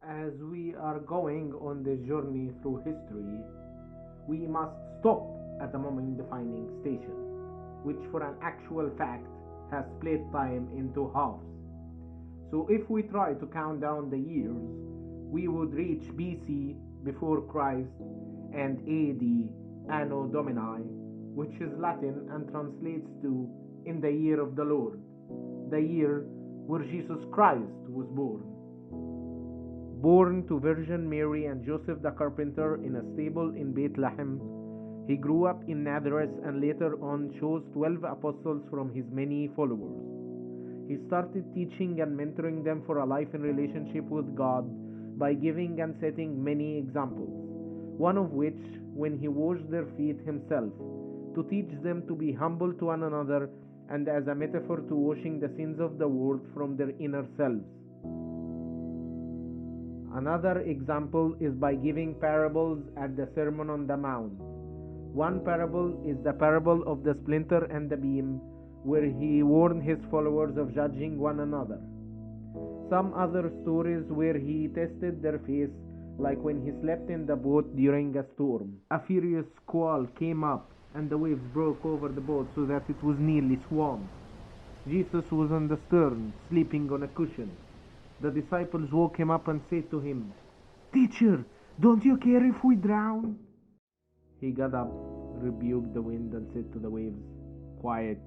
As we are going on this journey through history, we must stop at a moment defining station, which for an actual fact has split time into halves. So if we try to count down the years, we would reach BC before Christ and AD Anno Domini, which is Latin and translates to in the year of the Lord, the year where Jesus Christ was born. Born to Virgin Mary and Joseph the carpenter in a stable in Bethlehem, he grew up in Nazareth and later on chose 12 apostles from his many followers. He started teaching and mentoring them for a life in relationship with God by giving and setting many examples, one of which when he washed their feet himself, to teach them to be humble to one another and as a metaphor to washing the sins of the world from their inner selves. Another example is by giving parables at the Sermon on the Mount. One parable is the parable of the splinter and the beam, where he warned his followers of judging one another. Some other stories where he tested their faith, like when he slept in the boat during a storm. A furious squall came up and the waves broke over the boat so that it was nearly swamped. Jesus was on the stern, sleeping on a cushion. The disciples woke him up and said to him, "Teacher, don't you care if we drown?" He got up, rebuked the wind, and said to the waves, "Quiet,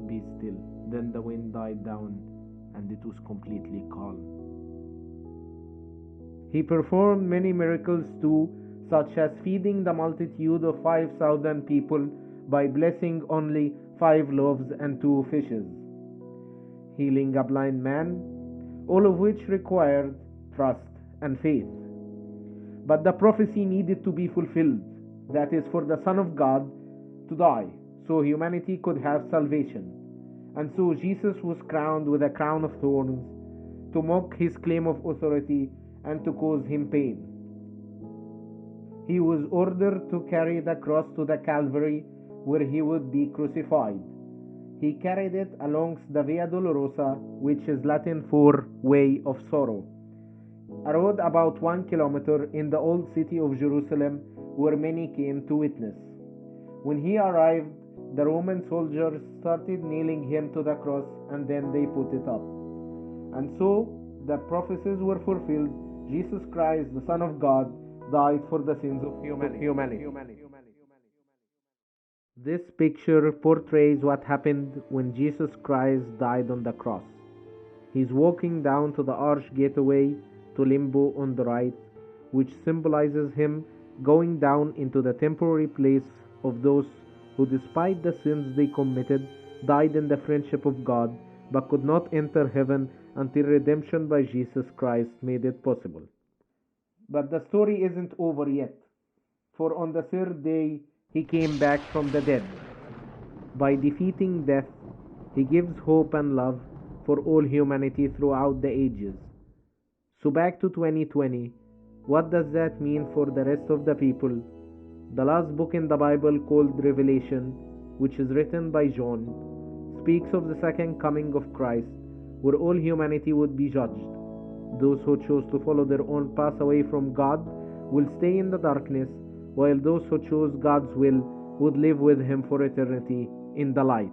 be still." Then the wind died down, and it was completely calm. He performed many miracles too, such as feeding the multitude of 5,000 people by blessing only 5 loaves and 2 fishes, healing a blind man, all of which required trust and faith. But the prophecy needed to be fulfilled, that is, for the Son of God to die, so humanity could have salvation. And so Jesus was crowned with a crown of thorns to mock his claim of authority and to cause him pain. He was ordered to carry the cross to the Calvary, where he would be crucified. He carried it along the Via Dolorosa, which is Latin for Way of Sorrow, a road about 1 kilometer in the old city of Jerusalem, where many came to witness. When he arrived, the Roman soldiers started nailing him to the cross, and then they put it up. And so the prophecies were fulfilled. Jesus Christ, the Son of God, died for the sins of humanity. This picture portrays what happened when Jesus Christ died on the cross. He's walking down to the arch gateway to limbo on the right, which symbolizes him going down into the temporary place of those who, despite the sins they committed, died in the friendship of God, but could not enter heaven until redemption by Jesus Christ made it possible. But the story isn't over yet, for on the third day he came back from the dead. By defeating death, he gives hope and love for all humanity throughout the ages. So back to 2020, what does that mean for the rest of the people? The last book in the Bible, called Revelation, which is written by John, speaks of the second coming of Christ, where all humanity would be judged. Those who chose to follow their own path away from God will stay in the darkness, while those who chose God's will would live with Him for eternity in the light.